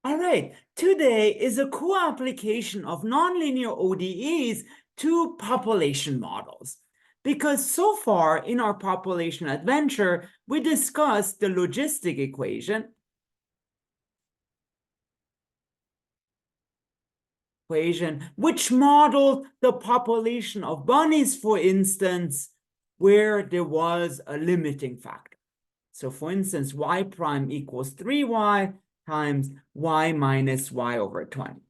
All right, today is a cool application of nonlinear ODEs to population models. Because so far in our population adventure, we discussed the logistic equation, which modeled the population of bunnies, for instance, where there was a limiting factor. So for instance, y prime equals 3y times y minus y over 20,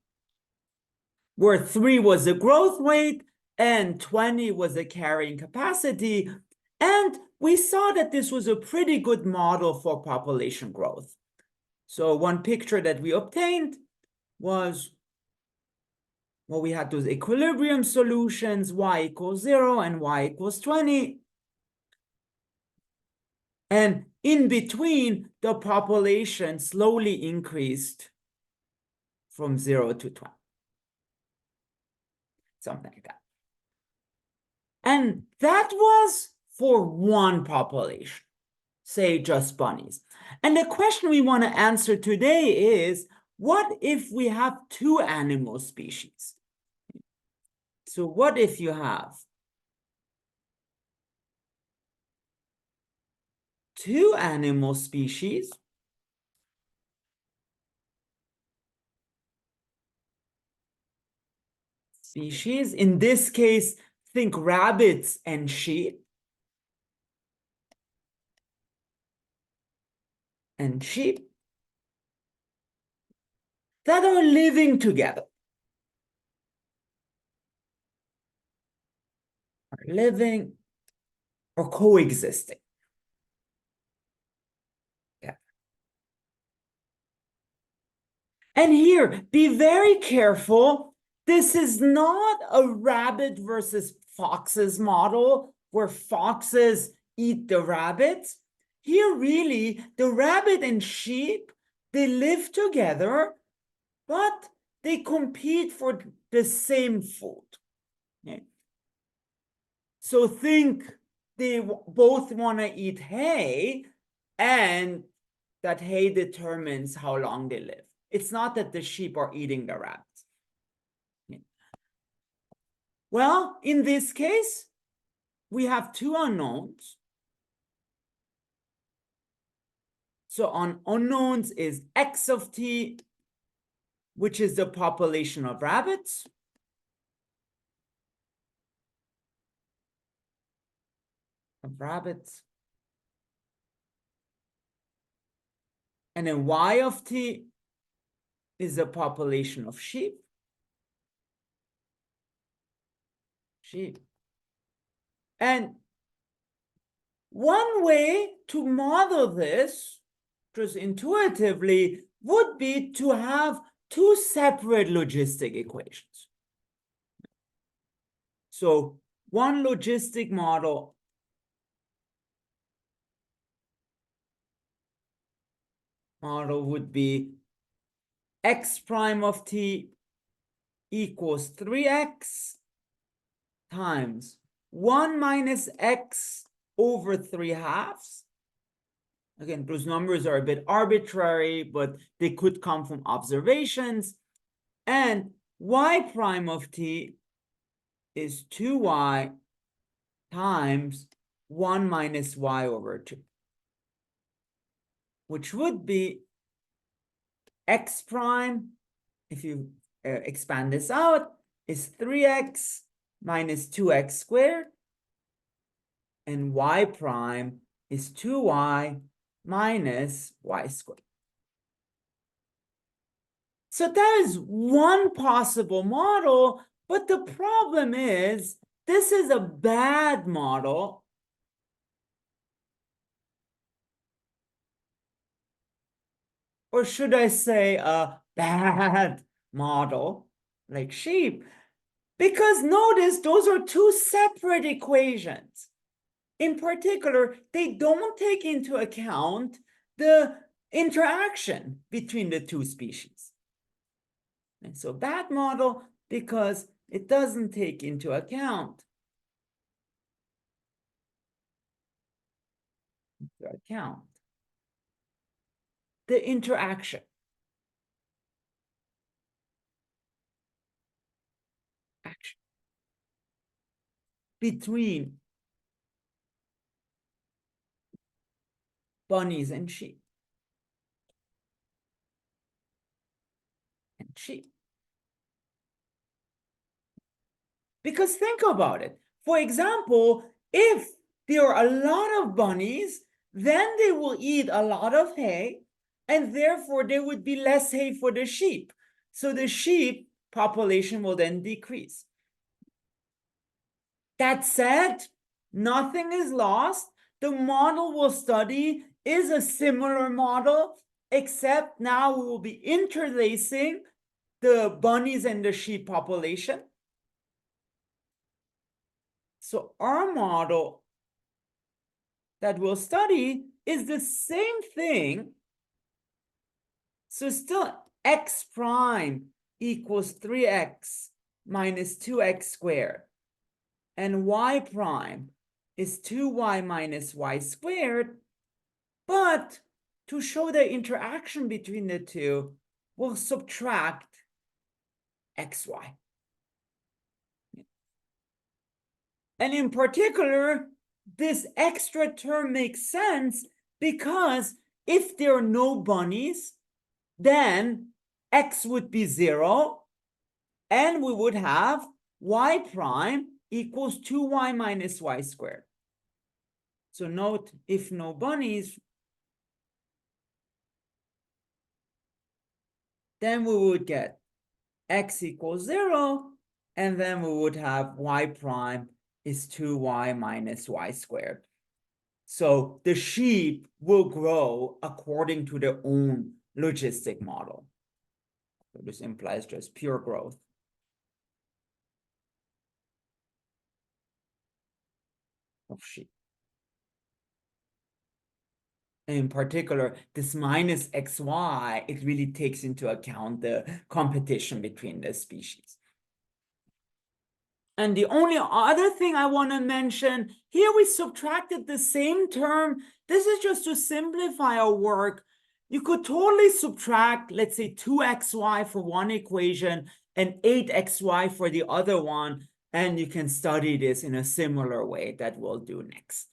where 3 was the growth rate and 20 was the carrying capacity. And we saw that this was a pretty good model for population growth. So one picture that we obtained was, well, we had those equilibrium solutions, y equals 0 and y equals 20. And in between, the population slowly increased from 0 to 20. Something like that. And that was for one population, say just bunnies. And the question we want to answer today is, what if we have two animal species? So what if you have two animal species in this case, think rabbits and sheep, that are living together, or coexisting. Yeah. And here, be very careful. This is not a rabbit versus foxes model where foxes eat the rabbits. Here, really, the rabbit and sheep, they live together, but they compete for the same food. Okay? So think they both want to eat hay, and that hay determines how long they live. It's not that the sheep are eating the rabbits. Well, in this case, we have two unknowns. So on unknowns is x of t, which is the population of rabbits. And then y of t is the population of sheep. And one way to model this, just intuitively, would be to have two separate logistic equations. So one logistic model would be x prime of t equals 3x times 1 minus x over 3 halves. Again, those numbers are a bit arbitrary, but they could come from observations. And y prime of t is 2y times 1 minus y over 2, which would be x prime, if you expand this out, is 3x minus 2x squared, and y prime is 2y minus y squared. So that is one possible model, but the problem is this is a bad model. Or should I say a bad model, like sheep? Because notice those are two separate equations. In particular, they don't take into account the interaction between the two species. And so bad model because it doesn't take into account the interaction. between bunnies and sheep. Because think about it. For example, if there are a lot of bunnies, then they will eat a lot of hay, and therefore there would be less hay for the sheep. So the sheep population will then decrease. That said, nothing is lost. The model we'll study is a similar model, except now we will be interlacing the bunnies and the sheep population. So our model that we'll study is the same thing. So still x prime equals 3x minus 2x squared. And y prime is 2y minus y squared. But to show the interaction between the two, we'll subtract xy. And in particular, this extra term makes sense because if there are no bunnies, then x would be 0, and we would have y prime equals 2y minus y squared. So note, if no bunnies, then we would get x equals 0, and then we would have y prime is 2y minus y squared. So the sheep will grow according to their own logistic model. So this implies just pure growth of sheep. In particular, this minus xy, it really takes into account the competition between the species. And the only other thing I want to mention, here we subtracted the same term. This is just to simplify our work. You could totally subtract, let's say, 2xy for one equation and 8xy for the other one, and you can study this in a similar way that we'll do next.